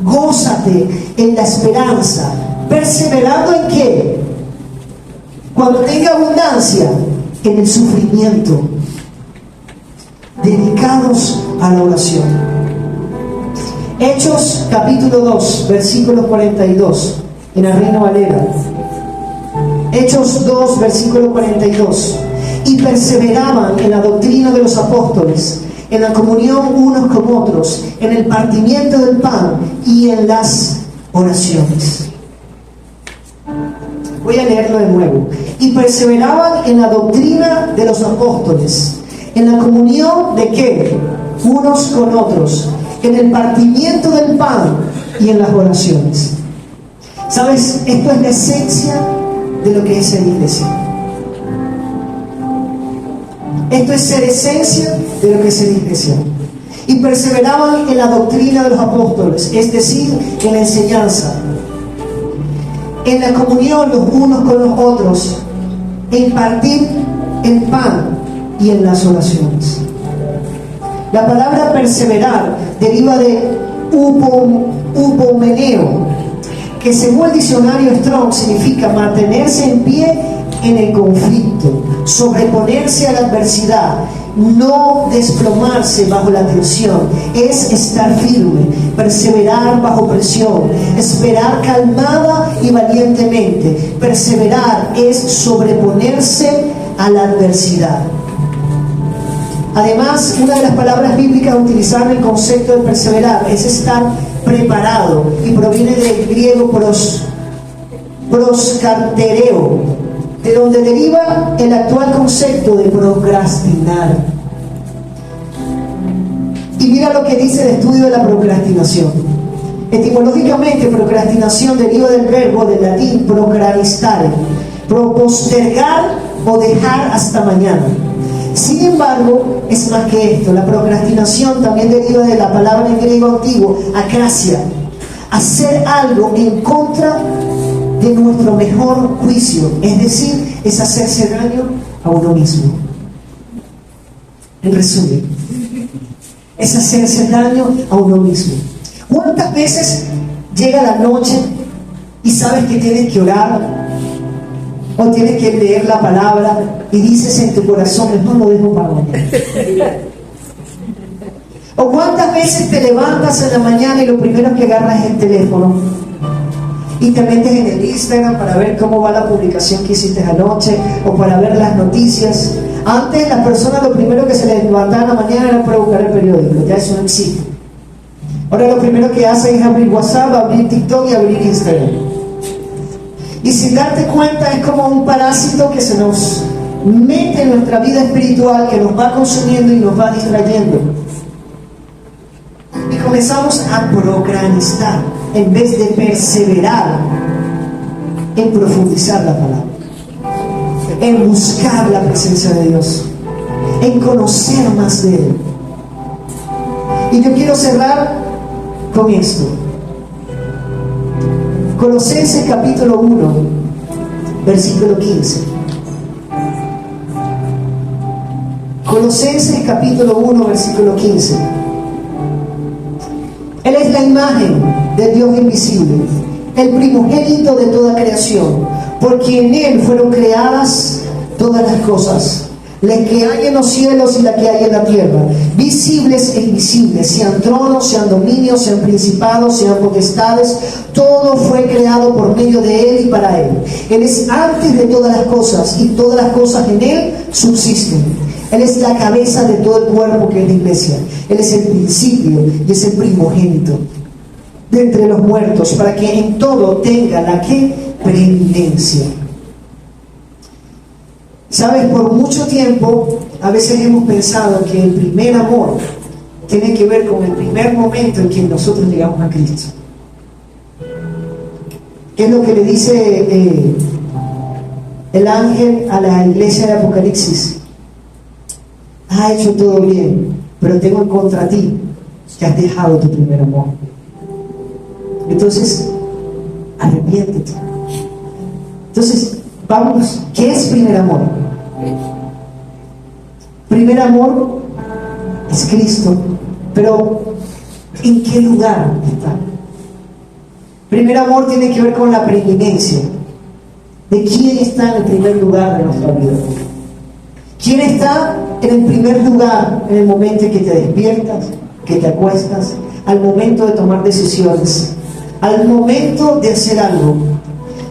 Gózate en la esperanza. ¿Perseverando en qué? Cuando tenga abundancia, en el sufrimiento. Dedicados a la oración. Hechos capítulo 2, versículo 42, en la Reina Valera. Hechos 2, versículo 42. Y perseveraban en la doctrina de los apóstoles, en la comunión unos con otros, en el partimiento del pan y en las oraciones. Voy a leerlo de nuevo. Y perseveraban en la doctrina de los apóstoles, en la comunión de ¿qué? Unos con otros, en el partimiento del pan y en las oraciones. ¿Sabes? Esto es la esencia de lo que es ser iglesia. Esto es ser esencia de lo que es ser iglesia. Y perseveraban en la doctrina de los apóstoles, es decir, en la enseñanza, en la comunión los unos con los otros, en partir el pan y en las oraciones. La palabra perseverar deriva de upomeneo, que según el diccionario Strong significa mantenerse en pie en el conflicto, sobreponerse a la adversidad, no desplomarse bajo la tensión, es estar firme, perseverar bajo presión, esperar calmada y valientemente. Perseverar es sobreponerse a la adversidad. Además, una de las palabras bíblicas utilizadas en el concepto de perseverar es estar preparado, y proviene del griego proskartereo, de donde deriva el actual concepto de procrastinar. Y mira lo que dice el estudio de la procrastinación. Etimológicamente, procrastinación deriva del verbo del latín procrastare, postergar o dejar hasta mañana. Sin embargo, es más que esto. La procrastinación también deriva de la palabra en griego antiguo, akrasia, hacer algo en contra de nuestro mejor juicio, es decir, es hacerse daño a uno mismo. En resumen, es hacerse daño a uno mismo. ¿Cuántas veces llega la noche y sabes que tienes que orar o tienes que leer la palabra y dices en tu corazón, no lo dejo para mañana? ¿O cuántas veces te levantas en la mañana y lo primero que agarras es el teléfono y te metes en el Instagram para ver cómo va la publicación que hiciste anoche, o para ver las noticias? Antes las personas lo primero que se les levantaban en la mañana era para buscar el periódico, ya eso no existe. Ahora lo primero que hacen es abrir WhatsApp, abrir TikTok y abrir Instagram. Y sin darte cuenta es como un parásito que se nos mete en nuestra vida espiritual, que nos va consumiendo y nos va distrayendo. Y comenzamos a procrastinar en vez de perseverar en profundizar la palabra, en buscar la presencia de Dios, en conocer más de Él. Y yo quiero cerrar con esto. Colosenses capítulo 1, versículo 15. Colosenses capítulo 1, versículo 15. Él es la imagen del Dios invisible, el primogénito de toda creación, porque en Él fueron creadas todas las cosas, las que hay en los cielos y las que hay en la tierra, visibles e invisibles, sean tronos, sean dominios, sean principados, sean potestades. Todo fue creado por medio de Él y para Él. Él es antes de todas las cosas, y todas las cosas en Él subsisten. Él es la cabeza de todo el cuerpo, que es la iglesia. Él es el principio y es el primogénito de entre los muertos, para que en todo tenga la que preeminencia. Sabes, por mucho tiempo a veces hemos pensado que el primer amor tiene que ver con el primer momento en que nosotros llegamos a Cristo. ¿Qué es lo que le dice el ángel a la iglesia de Apocalipsis? Has hecho todo bien, pero tengo en contra ti que has dejado tu primer amor. Entonces, arrepiéntete. Entonces, vamos, ¿qué es primer amor? primer amor es Cristo, pero ¿en qué lugar está? Primer amor tiene que ver con la preeminencia de quién está en el primer lugar de nuestra vida. ¿Quién está en el primer lugar en el momento en que te despiertas, que te acuestas, al momento de tomar decisiones, al momento de hacer algo?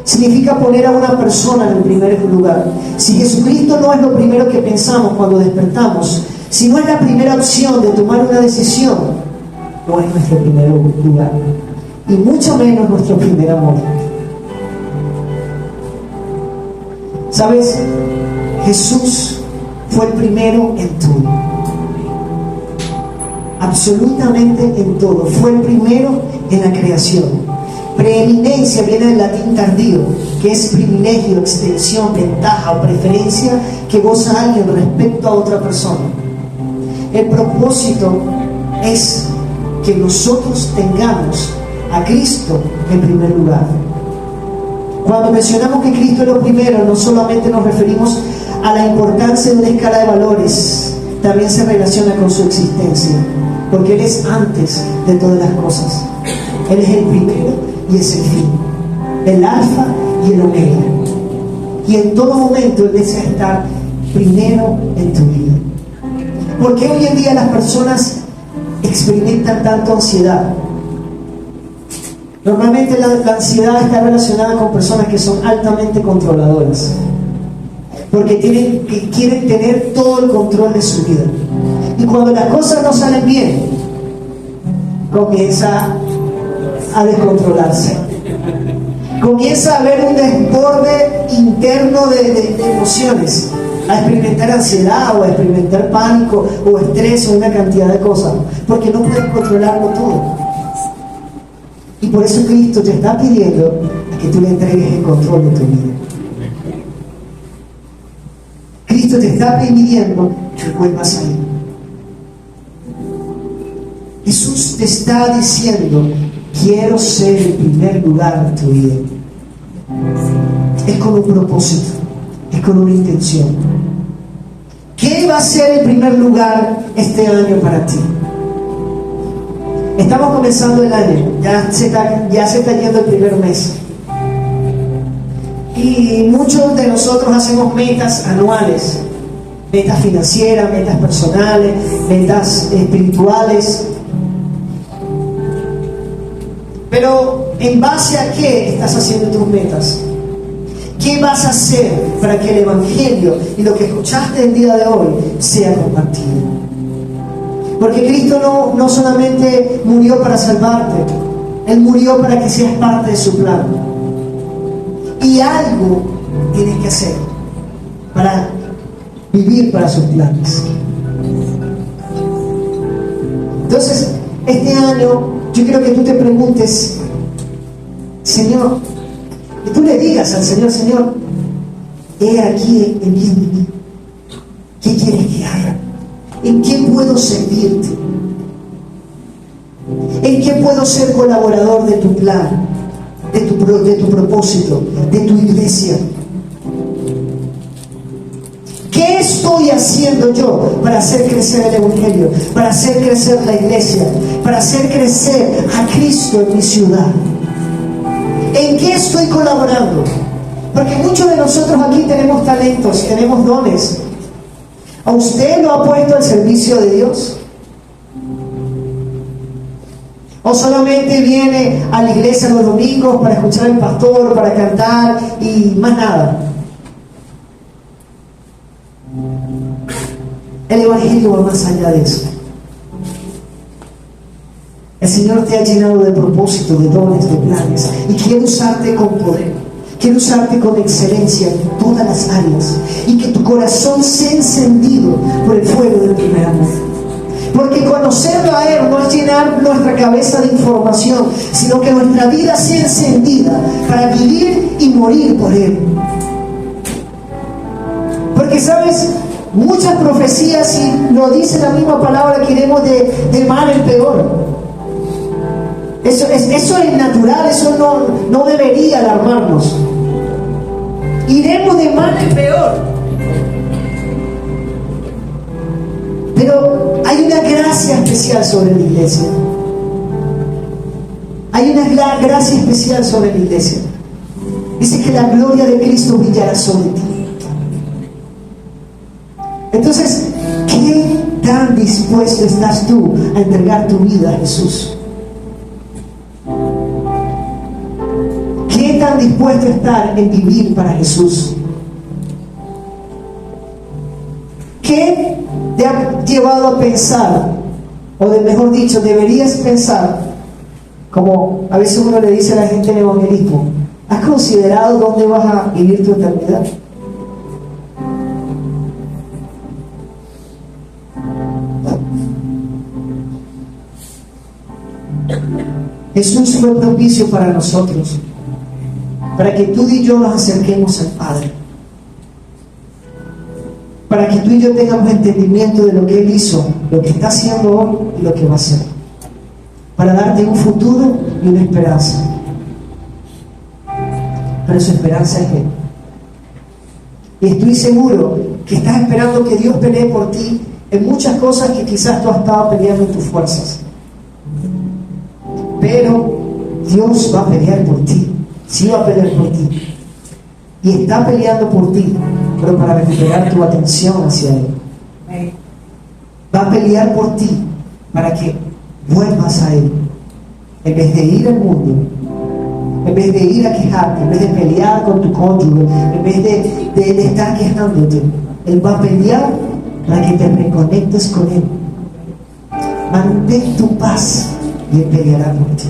Significa poner a una persona en el primer lugar. Si Jesucristo no es lo primero que pensamos cuando despertamos, si no es la primera opción de tomar una decisión, no es nuestro primer lugar, y mucho menos nuestro primer amor. ¿Sabes? Jesús fue el primero en todo, absolutamente en todo. Fue el primero en la creación. Preeminencia viene del latín tardío, que es privilegio, extensión, ventaja o preferencia que goza alguien respecto a otra persona. El propósito es que nosotros tengamos a Cristo en primer lugar. Cuando mencionamos que Cristo es lo primero, no solamente nos referimos a la importancia de una escala de valores, también se relaciona con su existencia, porque Él es antes de todas las cosas. Él es el primero y es el fin, el alfa y el omega, y en todo momento Él desea estar primero en tu vida. ¿Por qué hoy en día las personas experimentan tanto ansiedad? Normalmente la ansiedad está relacionada con personas que son altamente controladoras, porque quieren tener todo el control de su vida, y cuando las cosas no salen bien, comienza a descontrolarse, comienza a haber un desborde interno de emociones, a experimentar ansiedad o a experimentar pánico o estrés o una cantidad de cosas, porque no pueden controlarlo todo. Y por eso Cristo te está pidiendo que tú le entregues el control de tu vida. Cristo te está pidiendo que vuelvas a Él. Jesús te está diciendo: quiero ser el primer lugar de tu vida. Es con un propósito, es con una intención. ¿Qué va a ser el primer lugar este año para ti? Estamos comenzando el año, ya se está yendo el primer mes. Y muchos de nosotros hacemos metas anuales, metas financieras, metas personales, metas espirituales. Pero ¿en base a qué estás haciendo tus metas? ¿Qué vas a hacer para que el Evangelio y lo que escuchaste el día de hoy sea compartido? Porque Cristo no solamente murió para salvarte, Él murió para que seas parte de su plan. Y algo tienes que hacer para vivir para sus planes. Entonces, este año yo quiero que tú te preguntes, Señor, que tú le digas al Señor: Señor, he aquí en mí, ¿qué quieres que haga? ¿En qué puedo servirte? ¿En qué puedo ser colaborador de tu plan, de tu propósito, de tu iglesia? ¿Qué estoy haciendo yo para hacer crecer el Evangelio, para hacer crecer la iglesia, para hacer crecer a Cristo en mi ciudad? ¿En qué estoy colaborando? Porque muchos de nosotros aquí tenemos talentos, tenemos dones. ¿A usted lo ha puesto al servicio de Dios? ¿O solamente viene a la iglesia los domingos para escuchar al pastor, para cantar y más nada? El Evangelio va más allá de eso. El Señor te ha llenado de propósitos, de dones, de planes, y quiere usarte con poder, quiere usarte con excelencia en todas las áreas, y que tu corazón sea encendido por el fuego del primer amor. Porque conocerlo a Él no es llenar nuestra cabeza de información, sino que nuestra vida sea encendida para vivir y morir por Él. Porque, ¿sabes? Muchas profecías, y lo dice la misma palabra, que iremos de mal en peor. Eso es natural, eso no debería alarmarnos. Iremos de mal en peor. Pero hay una gracia especial sobre la iglesia. Hay una gracia especial sobre la iglesia. Dice que la gloria de Cristo brillará sobre ti. Entonces, ¿qué tan dispuesto estás tú a entregar tu vida a Jesús? ¿Qué tan dispuesto estás en vivir para Jesús? ¿Qué te ha llevado a pensar, o mejor dicho, deberías pensar, como a veces uno le dice a la gente en el evangelismo, ¿has considerado dónde vas a vivir tu eternidad? Jesús fue propicio para nosotros, para que tú y yo nos acerquemos al Padre, para que tú y yo tengamos entendimiento de lo que Él hizo, lo que está haciendo hoy y lo que va a hacer, para darte un futuro y una esperanza. Pero su esperanza es Él. Y estoy seguro que estás esperando que Dios pelee por ti en muchas cosas que quizás tú has estado peleando en tus fuerzas. Pero Dios va a pelear por ti. Sí va a pelear por ti. Y está peleando por ti, pero para recuperar tu atención hacia Él. Va a pelear por ti para que vuelvas a Él. En vez de ir al mundo, en vez de ir a quejarte, en vez de pelear con tu cónyuge, en vez de estar quejándote, Él va a pelear para que te reconectes con Él. Mantén tu paz y Él peleará por ti.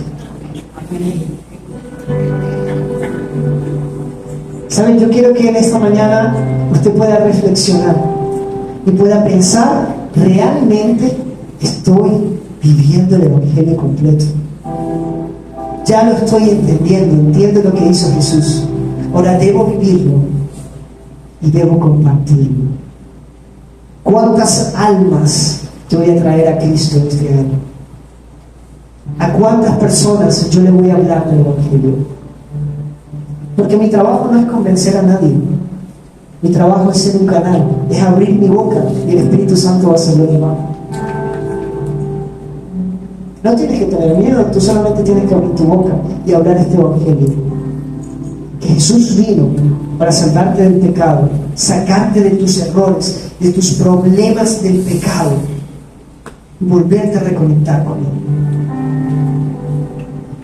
Saben, yo quiero que en esta mañana usted pueda reflexionar y pueda pensar, ¿realmente estoy viviendo el Evangelio completo? Ya lo estoy entendiendo, entiendo lo que hizo Jesús. Ahora debo vivirlo y debo compartirlo. ¿Cuántas almas yo voy a traer a Cristo este año? ¿A cuántas personas yo le voy a hablar del Evangelio? Porque mi trabajo no es convencer a nadie. Mi trabajo es ser un canal, es abrir mi boca y el Espíritu Santo va a hacer lo demás. No tienes que tener miedo, tú solamente tienes que abrir tu boca y hablar este Evangelio. Que Jesús vino para salvarte del pecado, sacarte de tus errores, de tus problemas del pecado y volverte a reconectar con Él.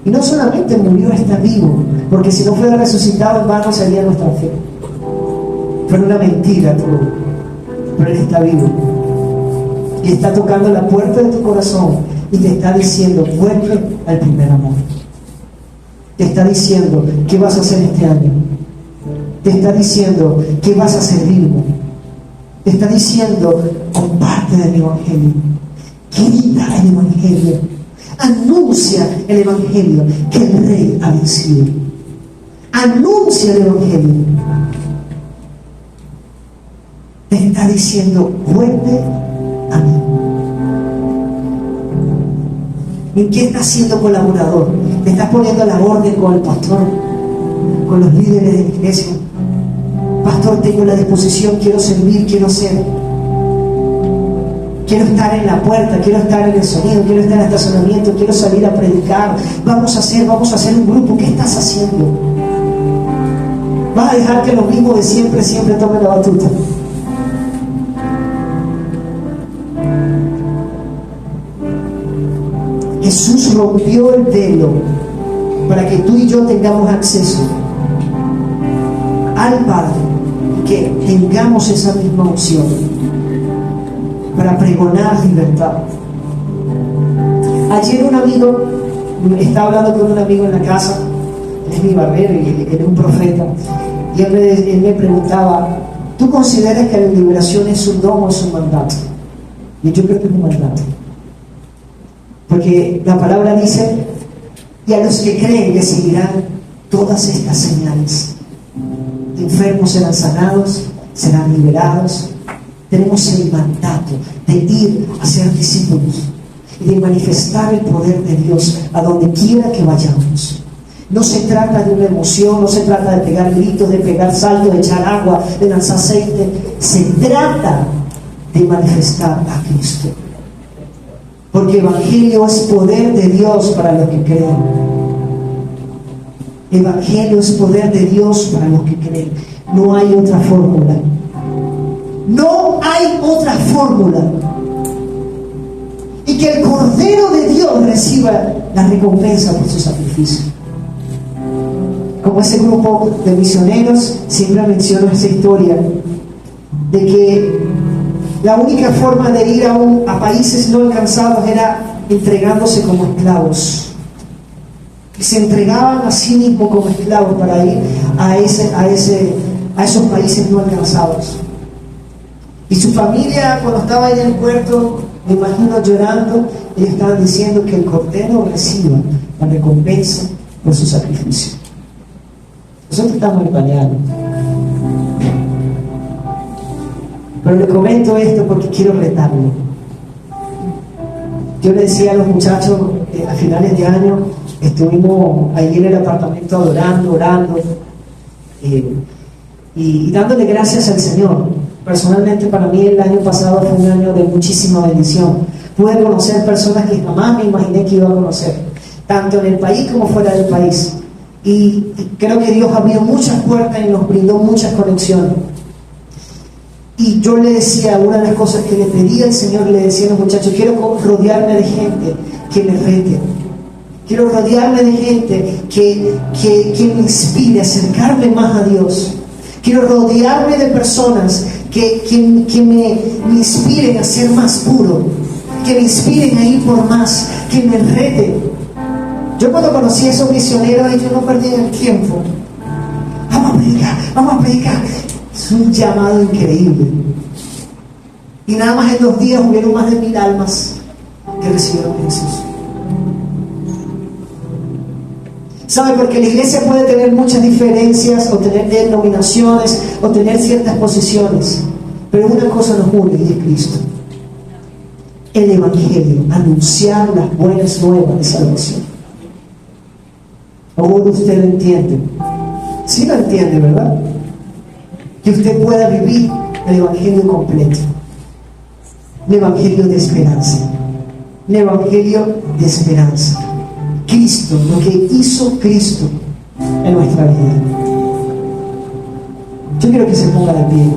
Y no solamente murió, está vivo, porque si no fuera resucitado en vano sería nuestra fe. Fue una mentira todo, pero Él está vivo y está tocando la puerta de tu corazón y te está diciendo, vuelve al primer amor. Te está diciendo, ¿qué vas a hacer este año? Te está diciendo, ¿qué vas a servirme? Te está diciendo, comparte del Evangelio, grita el Evangelio, anuncia el Evangelio, que el Rey ha vencido. Anuncia el Evangelio. Te está diciendo, vuelve a mí. ¿En qué estás siendo colaborador? ¿Te estás poniendo a la orden con el pastor, con los líderes de la iglesia? Pastor, tengo la disposición, quiero servir, quiero ser. Quiero estar en la puerta, quiero estar en el sonido, quiero estar en el estacionamiento, quiero salir a predicar. Vamos a hacer un grupo. ¿Qué estás haciendo? ¿Vas a dejar que lo mismo de siempre tome la batuta? Jesús rompió el velo para que tú y yo tengamos acceso al Padre, que tengamos esa misma opción para pregonar libertad. Ayer un amigo, estaba hablando con un amigo en la casa, es mi barbero y él es un profeta, y él me preguntaba, ¿tú consideras que la liberación es un don o es un mandato? Y yo creo que es un mandato. Porque la palabra dice, y a los que creen les seguirán todas estas señales. Enfermos serán sanados, serán liberados. Tenemos el mandato de ir a ser discípulos y de manifestar el poder de Dios a donde quiera que vayamos. No se trata de una emoción, no se trata de pegar gritos, de pegar saltos, de echar agua, de lanzar aceite. Se trata de manifestar a Cristo. Porque Evangelio es poder de Dios para los que creen. Evangelio es poder de Dios para los que creen. No hay otra fórmula. No hay otra fórmula. Y que el Cordero de Dios reciba la recompensa por su sacrificio. Como ese grupo de misioneros, siempre menciono esa historia de que la única forma de ir a países no alcanzados era entregándose como esclavos. Y se entregaban a sí mismos como esclavos para ir a esos países no alcanzados. Y su familia, cuando estaba en el puerto, me imagino llorando, ellos estaban diciendo que el Cordero reciba la recompensa por su sacrificio. Nosotros estamos en pañales. Pero le comento esto porque quiero retarlo. Yo le decía a los muchachos a finales de año, estuvimos ahí en el apartamento adorando, orando y dándole gracias al Señor. Personalmente para mí el año pasado fue un año de muchísima bendición. Pude conocer personas que jamás me imaginé que iba a conocer, tanto en el país como fuera del país. Y creo que Dios abrió muchas puertas y nos brindó muchas conexiones. Y yo le decía, una de las cosas que le pedía al Señor, le decía a los muchachos, quiero rodearme de gente que me rete. Quiero rodearme de gente que me inspire a acercarme más a Dios. Quiero rodearme de personas que me inspiren a ser más puro, que me inspiren a ir por más, que me reten. Yo cuando conocí a esos misioneros, ellos no perdían el tiempo. Vamos a predicar. Es un llamado increíble. Y nada más en 2 días hubieron más de 1000 almas que recibieron a Jesús. ¿Sabe? Porque la iglesia puede tener muchas diferencias, o tener denominaciones, o tener ciertas posiciones, pero una cosa nos une y es Cristo. El Evangelio, anunciar las buenas nuevas de salvación. Ahora usted lo entiende. Sí lo entiende, ¿verdad? Que usted pueda vivir el Evangelio completo. El Evangelio de esperanza. El Evangelio de esperanza. Cristo, lo que hizo Cristo en nuestra vida. Yo quiero que se ponga de pie.